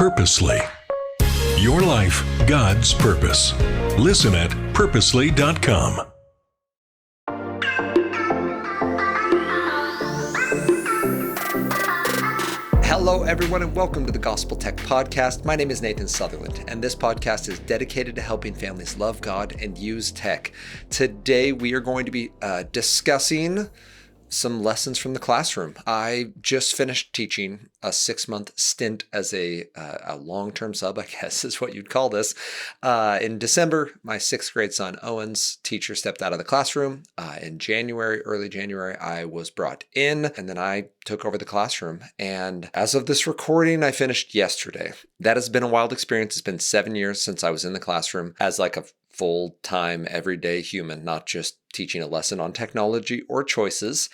Purposely. Your life, God's purpose. Listen at purposely.com. Hello, everyone, and welcome to the Gospel Tech Podcast. My name is Nathan Sutherland, and this podcast is dedicated to helping families love God and use tech. Today, we are going to be discussing some lessons from the classroom. I just finished teaching a 6-month stint as a long-term sub, I guess is what you'd call this. In December, my 6th grade son, Owen's teacher stepped out of the classroom. In early January, I was brought in, and then I took over the classroom. And as of this recording, I finished yesterday. That has been a wild experience. It's been 7 years since I was in the classroom as like a full-time, everyday human, not just teaching a lesson on technology or choices.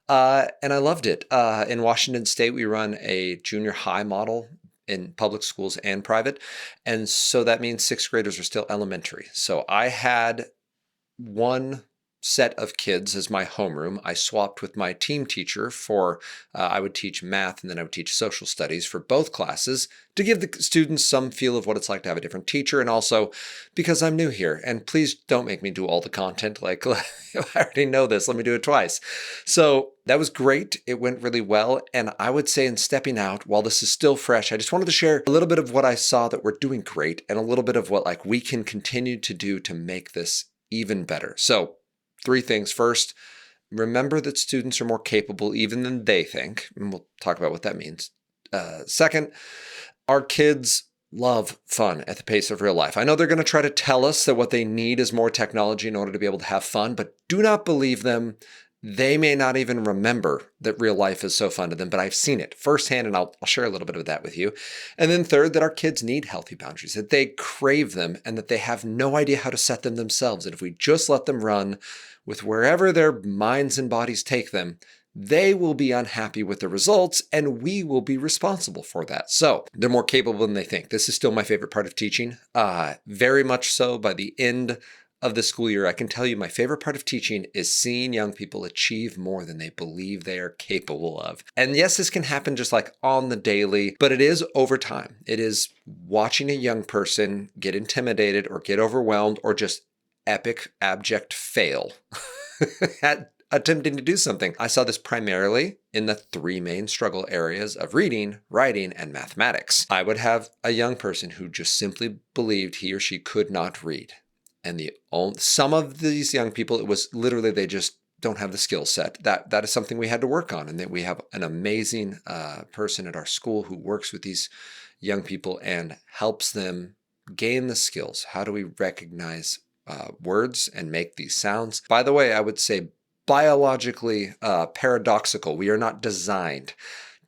And I loved it. In Washington State, we run a junior high model in public schools and private. And so that means 6th graders are still elementary. So I had one set of kids as my homeroom. I swapped with my team teacher for, I would teach math and then I would teach social studies for both classes to give the students some feel of what it's like to have a different teacher. And also because I'm new here, and please don't make me do all the content. Like, I already know this, let me do it twice. So that was great. It went really well. And I would say in stepping out, while this is still fresh, I just wanted to share a little bit of what I saw that we're doing great and a little bit of what like we can continue to do to make this even better. So 3 things. First, remember that students are more capable even than they think, and we'll talk about what that means. Second, our kids love fun at the pace of real life. I know they're going to try to tell us that what they need is more technology in order to be able to have fun, but do not believe them. They may not even remember that real life is so fun to them, but I've seen it firsthand, and I'll share a little bit of that with you. And then third, that our kids need healthy boundaries, that they crave them, and that they have no idea how to set them themselves. And if we just let them run with wherever their minds and bodies take them, they will be unhappy with the results, and we will be responsible for that. So they're more capable than they think. This is still my favorite part of teaching. Very much so by the end of the school year, I can tell you my favorite part of teaching is seeing young people achieve more than they believe they are capable of. And yes, this can happen just like on the daily, but it is over time. It is watching a young person get intimidated or get overwhelmed or just epic, abject fail at attempting to do something. I saw this primarily in the 3 main struggle areas of reading, writing, and mathematics. I would have a young person who just simply believed he or she could not read. And some of these young people, it was literally they just don't have the skill set. That is something we had to work on. And that we have an amazing person at our school who works with these young people and helps them gain the skills. How do we recognize words and make these sounds? By the way, I would say biologically paradoxical. We are not designed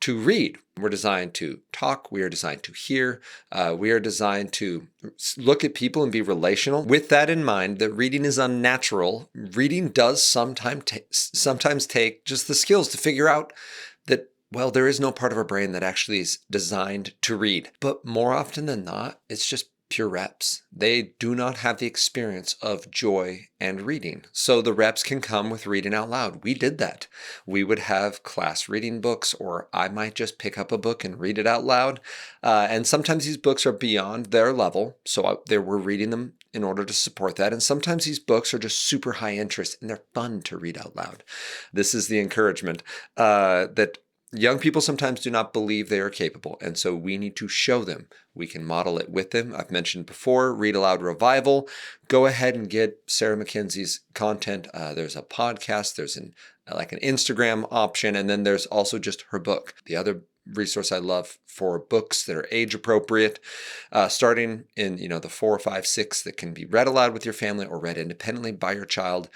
to read. We're designed to talk. We are designed to hear. We are designed to look at people and be relational. With that in mind, that reading is unnatural. Reading does sometimes take just the skills to figure out that, well, there is no part of our brain that actually is designed to read. But more often than not, it's just pure reps. They do not have the experience of joy and reading. So the reps can come with reading out loud. We did that. We would have class reading books, or I might just pick up a book and read it out loud. And sometimes these books are beyond their level. So we're reading them in order to support that. And sometimes these books are just super high interest and they're fun to read out loud. This is the encouragement that young people sometimes do not believe they are capable, and so we need to show them. We can model it with them. I've mentioned before, Read Aloud Revival. Go ahead and get Sarah McKenzie's content. There's a podcast, there's an Instagram option, and then there's also just her book. The other resource I love for books that are age appropriate, starting in the 4, 5, 6 that can be read aloud with your family or read independently by your child,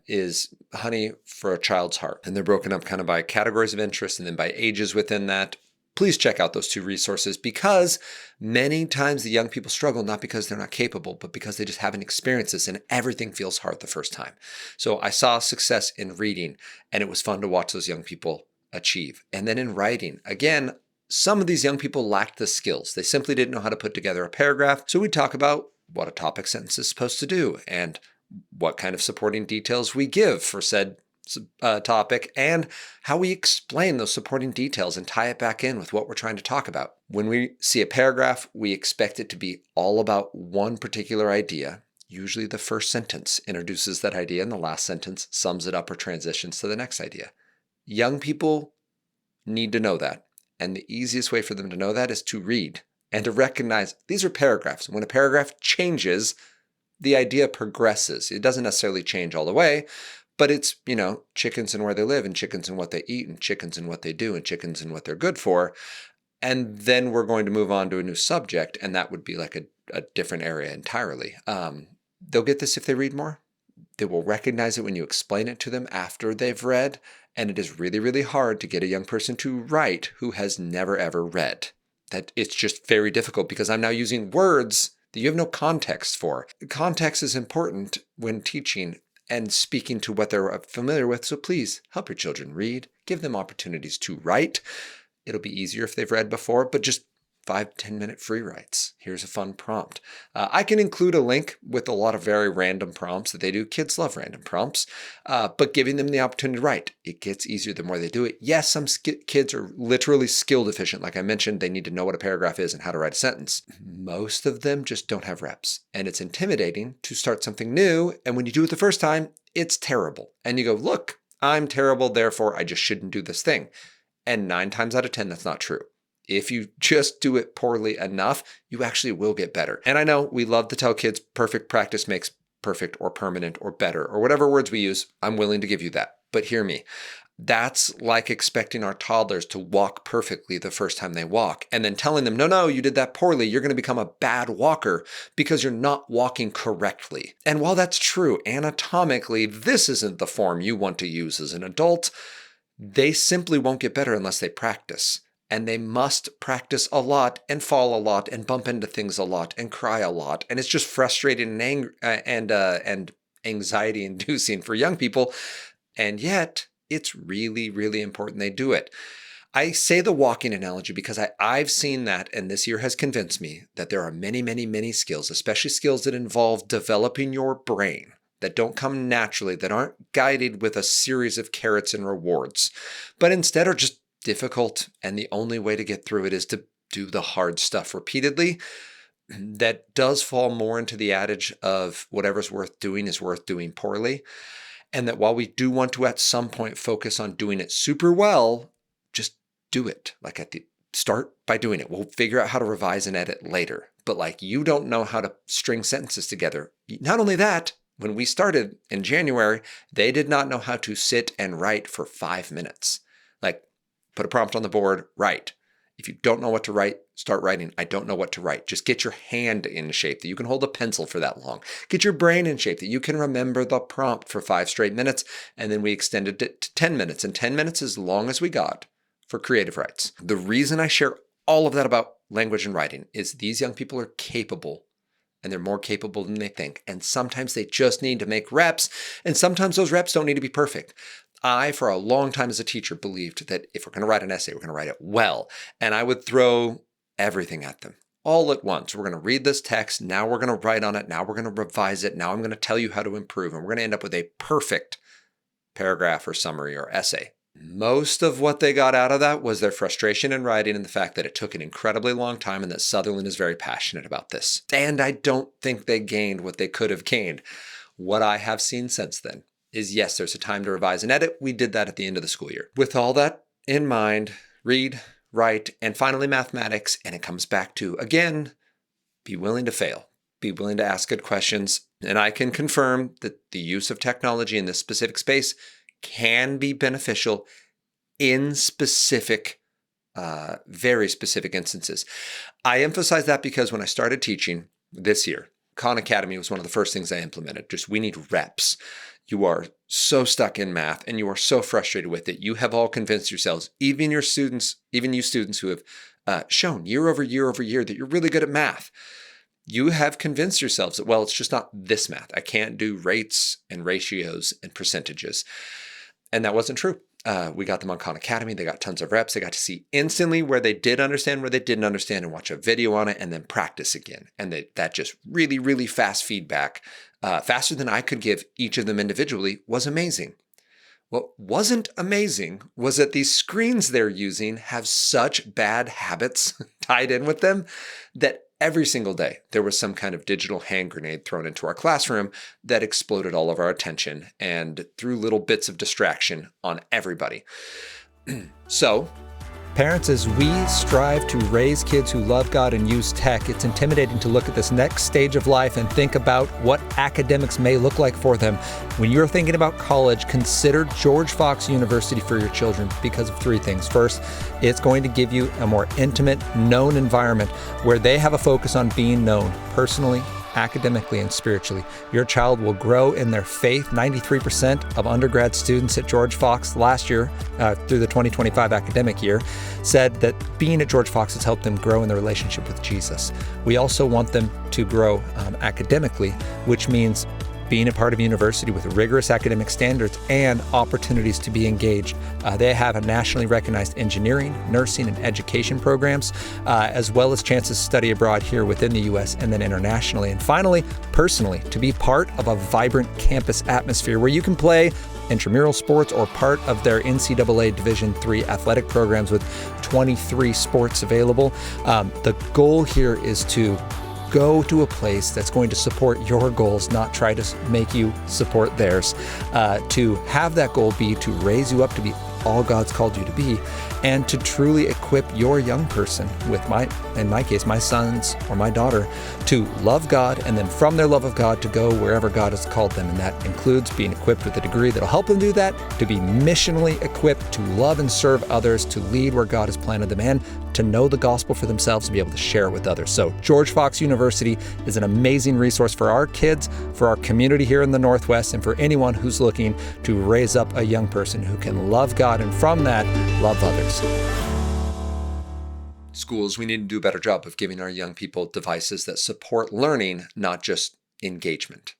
is Honey for a Child's Heart. And they're broken up kind of by categories of interest and then by ages within that. Please check out those 2 resources, because many times the young people struggle not because they're not capable, but because they just haven't experienced this and everything feels hard the first time. So I saw success in reading, and it was fun to watch those young people achieve. And then in writing, again, some of these young people lacked the skills. They simply didn't know how to put together a paragraph. So we talk about what a topic sentence is supposed to do and what kind of supporting details we give for said topic, and how we explain those supporting details and tie it back in with what we're trying to talk about. When we see a paragraph, we expect it to be all about one particular idea. Usually the first sentence introduces that idea and the last sentence sums it up or transitions to the next idea. Young people need to know that. And the easiest way for them to know that is to read and to recognize these are paragraphs. When a paragraph changes, the idea progresses. It doesn't necessarily change all the way, but it's, chickens and where they live and chickens and what they eat and chickens and what they do and chickens and what they're good for. And then we're going to move on to a new subject, and that would be like a different area entirely. They'll get this if they read more. They will recognize it when you explain it to them after they've read. And it is really, really hard to get a young person to write who has never, ever read. That it's just very difficult because I'm now using words that you have no context for. Context is important when teaching and speaking to what they're familiar with. So please help your children read. Give them opportunities to write. It'll be easier if they've read before, but just 5-10 minute free writes. Here's a fun prompt. I can include a link with a lot of very random prompts that they do. Kids love random prompts, but giving them the opportunity to write, it gets easier the more they do it. Yes, some kids are literally skill deficient. Like I mentioned, they need to know what a paragraph is and how to write a sentence. Most of them just don't have reps, and it's intimidating to start something new. And when you do it the first time, it's terrible. And you go, look, I'm terrible, therefore I just shouldn't do this thing. And 9 times out of 10, that's not true. If you just do it poorly enough, you actually will get better. And I know we love to tell kids perfect practice makes perfect or permanent or better or whatever words we use. I'm willing to give you that. But hear me. That's like expecting our toddlers to walk perfectly the first time they walk and then telling them, no, you did that poorly. You're going to become a bad walker because you're not walking correctly. And while that's true, anatomically, this isn't the form you want to use as an adult. They simply won't get better unless they practice. And they must practice a lot and fall a lot and bump into things a lot and cry a lot. And it's just frustrating and anxiety inducing for young people. And yet it's really, really important they do it. I say the walking analogy because I've seen that, and this year has convinced me that there are many, many, many skills, especially skills that involve developing your brain, that don't come naturally, that aren't guided with a series of carrots and rewards, but instead are just difficult, and the only way to get through it is to do the hard stuff repeatedly. That does fall more into the adage of whatever's worth doing is worth doing poorly. And that while we do want to at some point focus on doing it super well, just do it. Like start by doing it. We'll figure out how to revise and edit later. But you don't know how to string sentences together. Not only that, when we started in January, they did not know how to sit and write for 5 minutes. Put a prompt on the board, write. If you don't know what to write, start writing. I don't know what to write. Just get your hand in shape that you can hold a pencil for that long. Get your brain in shape that you can remember the prompt for 5 straight minutes. And then we extended it to 10 minutes. And 10 minutes is as long as we got for creative writes. The reason I share all of that about language and writing is these young people are capable, and they're more capable than they think. And sometimes they just need to make reps. And sometimes those reps don't need to be perfect. I, for a long time as a teacher, believed that if we're going to write an essay, we're going to write it well. And I would throw everything at them all at once. We're going to read this text. Now we're going to write on it. Now we're going to revise it. Now I'm going to tell you how to improve. And we're going to end up with a perfect paragraph or summary or essay. Most of what they got out of that was their frustration in writing and the fact that it took an incredibly long time and that Sutherland is very passionate about this. And I don't think they gained what they could have gained. What I have seen since then is, yes, there's a time to revise and edit. We did that at the end of the school year. With all that in mind, read, write, and finally mathematics. And it comes back to, again, be willing to fail. Be willing to ask good questions. And I can confirm that the use of technology in this specific space can be beneficial in specific, very specific instances. I emphasize that because when I started teaching this year, Khan Academy was one of the first things I implemented. Just, we need reps. You are so stuck in math and you are so frustrated with it. You have all convinced yourselves, even you students who have shown year over year over year that you're really good at math. You have convinced yourselves that, well, it's just not this math. I can't do rates and ratios and percentages. And that wasn't true. We got them on Khan Academy. They got tons of reps. They got to see instantly where they did understand, where they didn't understand, and watch a video on it and then practice again. And that just really, really fast feedback, faster than I could give each of them individually, was amazing. What wasn't amazing was that these screens they're using have such bad habits tied in with them that every single day there was some kind of digital hand grenade thrown into our classroom that exploded all of our attention and threw little bits of distraction on everybody. So, parents, as we strive to raise kids who love God and use tech, it's intimidating to look at this next stage of life and think about what academics may look like for them. When you're thinking about college, consider George Fox University for your children because of three things. First, it's going to give you a more intimate, known environment where they have a focus on being known personally, academically, and spiritually. Your child will grow in their faith. 93% of undergrad students at George Fox last year, through the 2025 academic year, said that being at George Fox has helped them grow in their relationship with Jesus. We also want them to grow academically, which means being a part of a university with rigorous academic standards and opportunities to be engaged. They have a nationally recognized engineering, nursing, and education programs, as well as chances to study abroad here within the U.S. and then internationally. And finally, personally, to be part of a vibrant campus atmosphere where you can play intramural sports or part of their NCAA Division III athletic programs with 23 sports available. The goal here is to go to a place that's going to support your goals, not try to make you support theirs. To have that goal be to raise you up to be all God's called you to be, and to truly equip your young person with in my case, my sons or my daughter, to love God, and then from their love of God to go wherever God has called them. And that includes being equipped with a degree that'll help them do that, to be missionally equipped to love and serve others, to lead where God has planted them, and to know the gospel for themselves and be able to share it with others. So George Fox University is an amazing resource for our kids, for our community here in the Northwest, and for anyone who's looking to raise up a young person who can love God and from that, love others. Schools, we need to do a better job of giving our young people devices that support learning, not just engagement.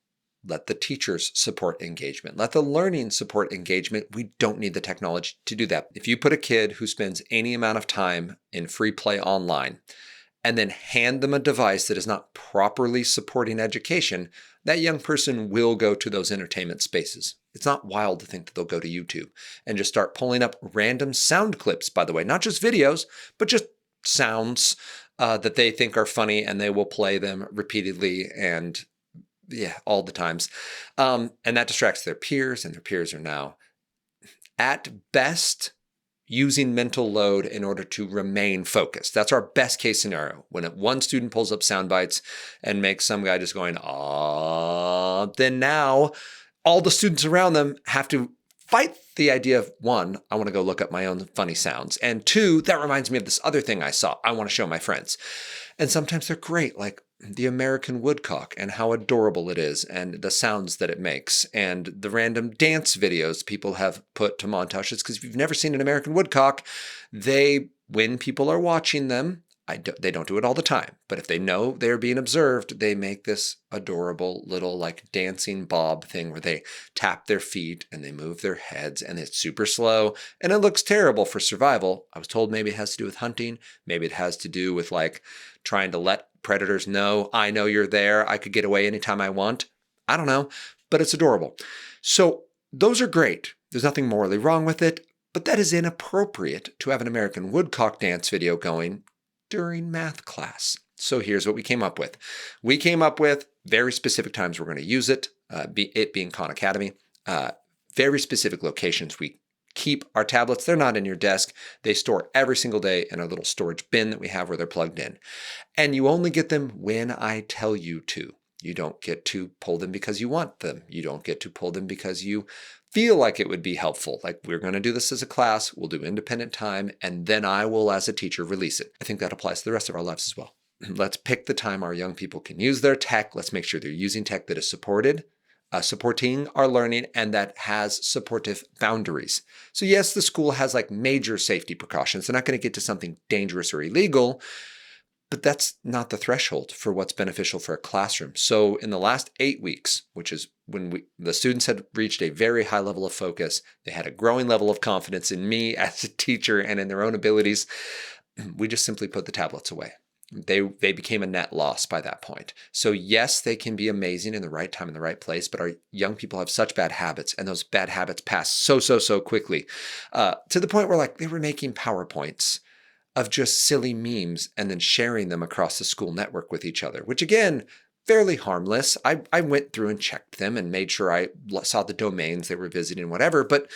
Let the teachers support engagement. Let the learning support engagement. We don't need the technology to do that. If you put a kid who spends any amount of time in free play online and then hand them a device that is not properly supporting education, that young person will go to those entertainment spaces. It's not wild to think that they'll go to YouTube and just start pulling up random sound clips, by the way, not just videos, but just sounds that they think are funny, and they will play them repeatedly and all the times. And that distracts their peers, and their peers are now, at best, using mental load in order to remain focused. That's our best case scenario. When one student pulls up sound bites and makes some guy just going, then now all the students around them have to fight the idea of, one, I want to go look up my own funny sounds, and two, that reminds me of this other thing I saw. I want to show my friends. And sometimes they're great, like the American woodcock and how adorable it is, and the sounds that it makes, and the random dance videos people have put to montages. Because if you've never seen an American woodcock, when people are watching them, they don't do it all the time, but if they know they're being observed, they make this adorable little like dancing bob thing where they tap their feet and they move their heads, and it's super slow and it looks terrible for survival. I was told maybe it has to do with hunting. Maybe it has to do with like trying to let predators know, I know you're there. I could get away anytime I want. I don't know, but it's adorable. So those are great. There's nothing morally wrong with it, but that is inappropriate to have an American woodcock dance video going during math class. So here's what we came up with. We came up with very specific times we're going to use it, it being Khan Academy, very specific locations. We keep our tablets. They're not in your desk. They store every single day in a little storage bin that we have where they're plugged in. And you only get them when I tell you to. You don't get to pull them because you want them. You don't get to pull them because you feel like it would be helpful. Like, we're going to do this as a class, we'll do independent time, and then I will, as a teacher, release it. I think that applies to the rest of our lives as well. Let's pick the time our young people can use their tech. Let's make sure they're using tech that is supporting our learning and that has supportive boundaries. So yes, the school has like major safety precautions. They're not going to get to something dangerous or illegal, but that's not the threshold for what's beneficial for a classroom. So in the last 8 weeks, which is when the students had reached a very high level of focus, they had a growing level of confidence in me as a teacher and in their own abilities, we just simply put the tablets away. They became a net loss by that point. So yes, they can be amazing in the right time in the right place, but our young people have such bad habits, and those bad habits pass so quickly, to the point where like they were making PowerPoints of just silly memes and then sharing them across the school network with each other, which again, fairly harmless. I went through and checked them and made sure I saw the domains they were visiting, whatever. But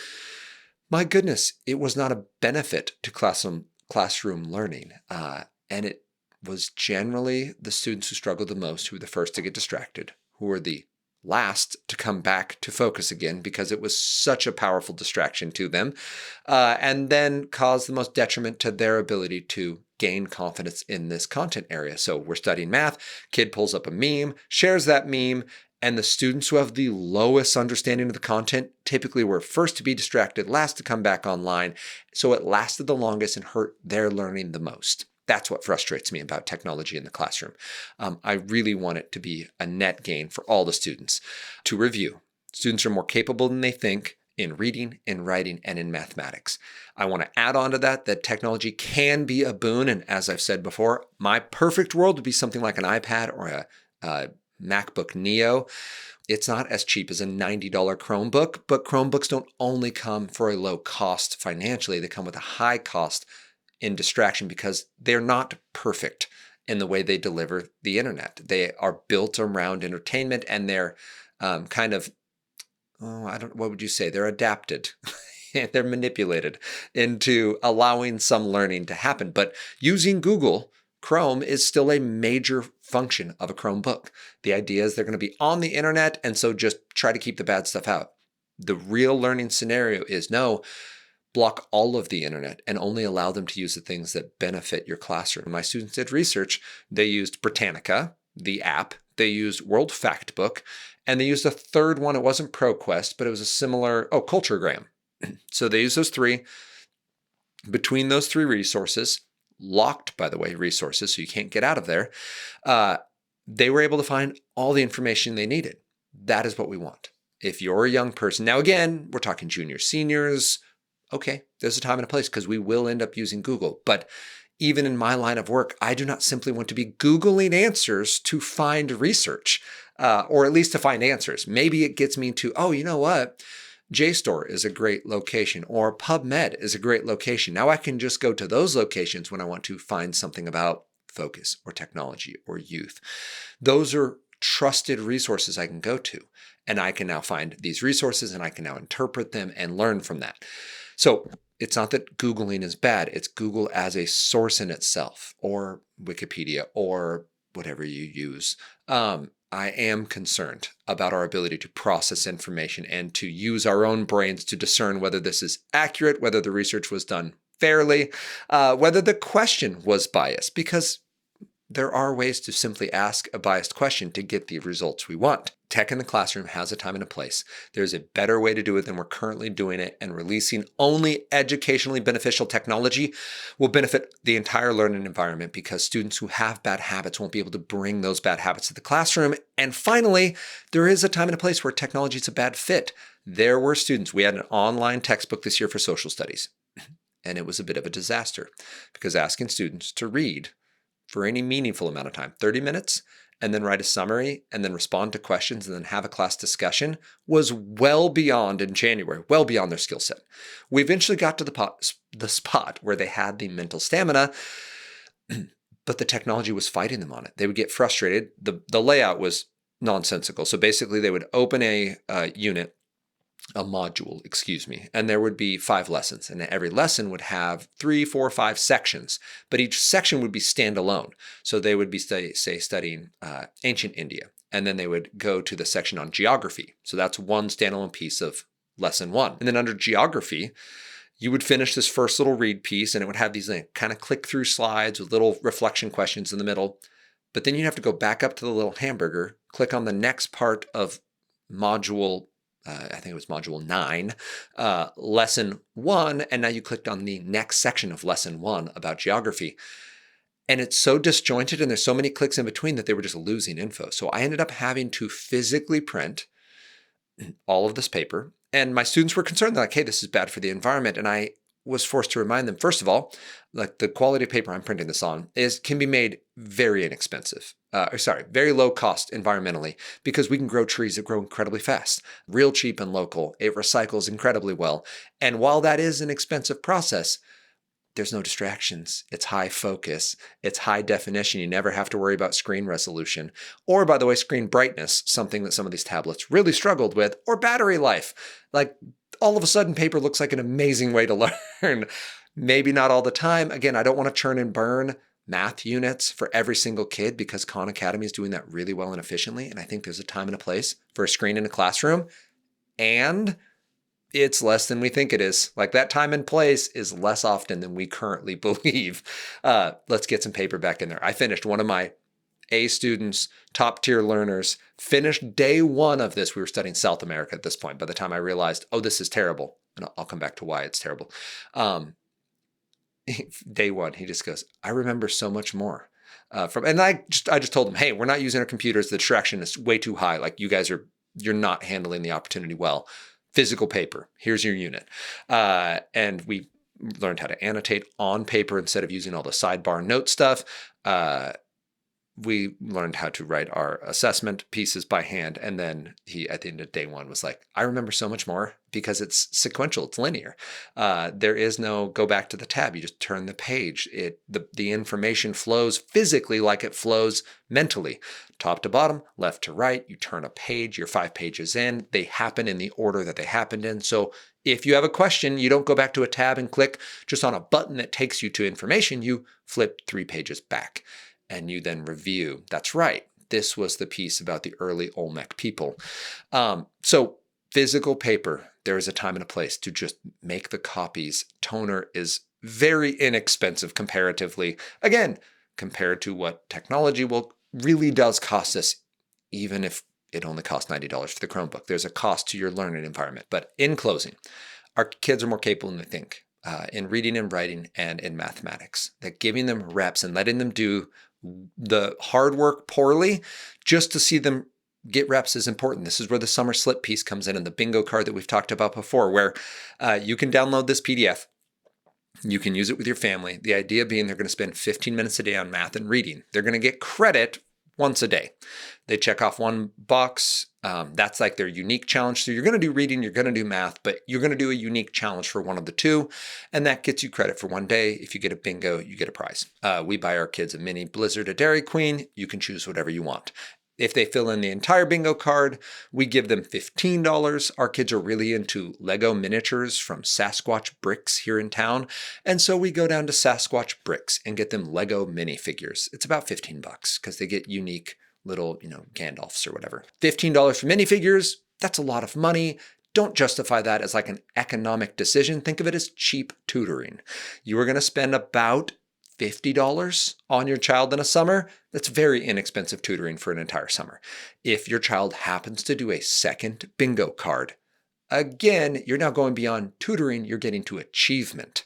my goodness, it was not a benefit to classroom learning. And it was generally the students who struggled the most who were the first to get distracted, who were the last to come back to focus again because it was such a powerful distraction to them, and then caused the most detriment to their ability to gain confidence in this content area. So we're studying math, kid pulls up a meme, shares that meme, and the students who have the lowest understanding of the content typically were first to be distracted, last to come back online. So it lasted the longest and hurt their learning the most. That's what frustrates me about technology in the classroom. I really want it to be a net gain for all the students. To review, students are more capable than they think in reading, in writing, and in mathematics. I want to add on to that technology can be a boon. And as I've said before, my perfect world would be something like an iPad or a MacBook Neo. It's not as cheap as a $90 Chromebook, but Chromebooks don't only come for a low cost financially. They come with a high cost in distraction because they're not perfect in the way they deliver the internet. They are built around entertainment, and they're what would you say? They're adapted. They're manipulated into allowing some learning to happen. But using Google Chrome is still a major function of a Chromebook. The idea is they're going to be on the internet, and so just try to keep the bad stuff out. The real learning scenario is no, block all of the internet and only allow them to use the things that benefit your classroom. My students did research. They used Britannica, the app. They used World Factbook, and they used a third one. It wasn't ProQuest, but it was a similar, Culturegram. So they used those three. Between those three resources, locked, by the way, resources, so you can't get out of there, they were able to find all the information they needed. That is what we want. If you're a young person, now again, we're talking juniors, seniors, okay, there's a time and a place because we will end up using Google. But even in my line of work, I do not simply want to be Googling answers to find research, or at least to find answers. Maybe it gets me to, you know what? JSTOR is a great location, or PubMed is a great location. Now I can just go to those locations when I want to find something about focus or technology or youth. Those are trusted resources I can go to, and I can now find these resources and I can now interpret them and learn from that. So it's not that Googling is bad. It's Google as a source in itself, or Wikipedia, or whatever you use. I am concerned about our ability to process information and to use our own brains to discern whether this is accurate, whether the research was done fairly, whether the question was biased, because there are ways to simply ask a biased question to get the results we want. Tech in the classroom has a time and a place. There's a better way to do it than we're currently doing it, and releasing only educationally beneficial technology will benefit the entire learning environment because students who have bad habits won't be able to bring those bad habits to the classroom. And finally, there is a time and a place where technology is a bad fit. There were students, we had an online textbook this year for social studies, and it was a bit of a disaster because asking students to read for any meaningful amount of time, 30 minutes, and then write a summary, and then respond to questions, and then have a class discussion was well beyond, in January, well beyond their skill set. We eventually got to the spot where they had the mental stamina, but the technology was fighting them on it. They would get frustrated. The layout was nonsensical. So basically, they would open a module, and there would be 5 lessons, and every lesson would have 3, 4, 5 sections, but each section would be standalone. So they would be studying ancient India, and then they would go to the section on geography. So that's one standalone piece of lesson 1. And then under geography, you would finish this first little read piece, and it would have these kind of click through slides with little reflection questions in the middle. But then you'd have to go back up to the little hamburger, click on the next part of module I think it was module 9, lesson 1, and now you clicked on the next section of lesson 1 about geography. And it's so disjointed and there's so many clicks in between that they were just losing info. So I ended up having to physically print all of this paper. And my students were concerned. They're like, hey, this is bad for the environment. And I was forced to remind them, first of all, like the quality of paper I'm printing this on can be made very inexpensive. Very low cost environmentally, because we can grow trees that grow incredibly fast, real cheap and local. It recycles incredibly well. And while that is an expensive process, there's no distractions. It's high focus. It's high definition. You never have to worry about screen resolution. Or, by the way, screen brightness, something that some of these tablets really struggled with, or battery life. Like, all of a sudden, paper looks like an amazing way to learn. Maybe not all the time. Again, I don't want to churn and burn math units for every single kid, because Khan Academy is doing that really well and efficiently. And I think there's a time and a place for a screen in a classroom. And it's less than we think it is. Like, that time and place is less often than we currently believe. Let's get some paper back in there. I finished one of my A students, top tier learners, finished day one of this. We were studying South America at this point. By the time I realized, oh, this is terrible. And I'll come back to why it's terrible. Day one, he just goes, I remember so much more. And I just told him, hey, we're not using our computers. The distraction is way too high. Like, you're not handling the opportunity well. Physical paper, here's your unit. And we learned how to annotate on paper instead of using all the sidebar note stuff. We learned how to write our assessment pieces by hand. And then he, at the end of day one, was like, I remember so much more, because it's sequential, it's linear. There is no go back to the tab. You just turn the page. The information flows physically like it flows mentally. Top to bottom, left to right, you turn a page, you're 5 pages in. They happen in the order that they happened in. So if you have a question, you don't go back to a tab and click just on a button that takes you to information. You flip 3 pages back. And you then review. That's right. This was the piece about the early Olmec people. So physical paper, there is a time and a place to just make the copies. Toner is very inexpensive comparatively. Again, compared to what technology really does cost us, even if it only costs $90 for the Chromebook. There's a cost to your learning environment. But in closing, our kids are more capable than they think in reading and writing and in mathematics. That giving them reps and letting them do the hard work poorly just to see them get reps is important. This is where the summer slip piece comes in, and the bingo card that we've talked about before, where you can download this PDF. You can use it with your family. The idea being they're going to spend 15 minutes a day on math and reading. They're going to get credit once a day. They check off one box. That's like their unique challenge. So you're going to do reading, you're going to do math, but you're going to do a unique challenge for one of the two. And that gets you credit for one day. If you get a bingo, you get a prize. We buy our kids a mini Blizzard, a Dairy Queen. You can choose whatever you want. If they fill in the entire bingo card, we give them $15. Our kids are really into Lego miniatures from Sasquatch Bricks here in town. And so we go down to Sasquatch Bricks and get them Lego minifigures. It's about $15 because they get unique little, Gandalfs or whatever. $15 for minifigures, that's a lot of money. Don't justify that as like an economic decision. Think of it as cheap tutoring. You are going to spend about $50 on your child in a summer. That's very inexpensive tutoring for an entire summer. If your child happens to do a second bingo card, again, you're now going beyond tutoring, you're getting to achievement.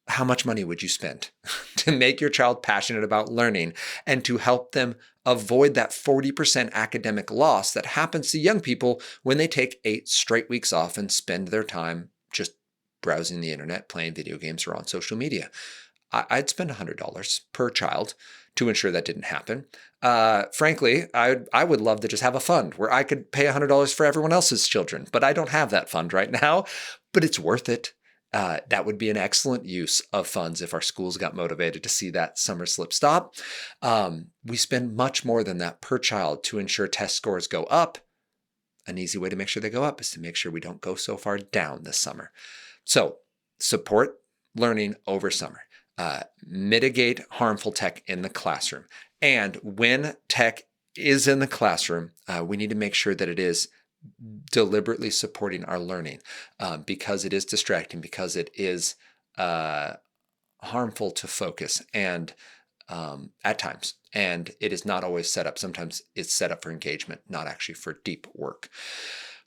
How much money would you spend to make your child passionate about learning and to help them avoid that 40% academic loss that happens to young people when they take 8 straight weeks off and spend their time just browsing the internet, playing video games, or on social media? I'd spend $100 per child to ensure that didn't happen. Frankly, I would love to just have a fund where I could pay $100 for everyone else's children, but I don't have that fund right now, but it's worth it. That would be an excellent use of funds if our schools got motivated to see that summer slip stop. We spend much more than that per child to ensure test scores go up. An easy way to make sure they go up is to make sure we don't go so far down this summer. So support learning over summer. Mitigate harmful tech in the classroom. And when tech is in the classroom, we need to make sure that it is deliberately supporting our learning because it is distracting, because it is harmful to focus and at times. And it is not always set up. Sometimes it's set up for engagement, not actually for deep work.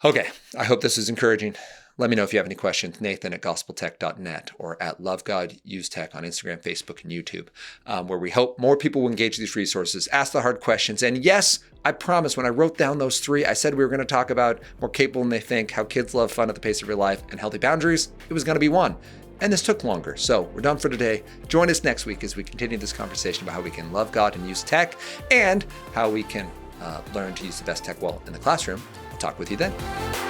Okay, I hope this is encouraging. Let me know if you have any questions, Nathan@gospeltech.net or at LoveGodUseTech on Instagram, Facebook, and YouTube, where we hope more people will engage these resources, ask the hard questions. And yes, I promise when I wrote down those 3, I said we were going to talk about more capable than they think, how kids love fun at the pace of your life, and healthy boundaries. It was going to be one. And this took longer. So we're done for today. Join us next week as we continue this conversation about how we can love God and use tech, and how we can learn to use the best tech well in the classroom. I'll talk with you then.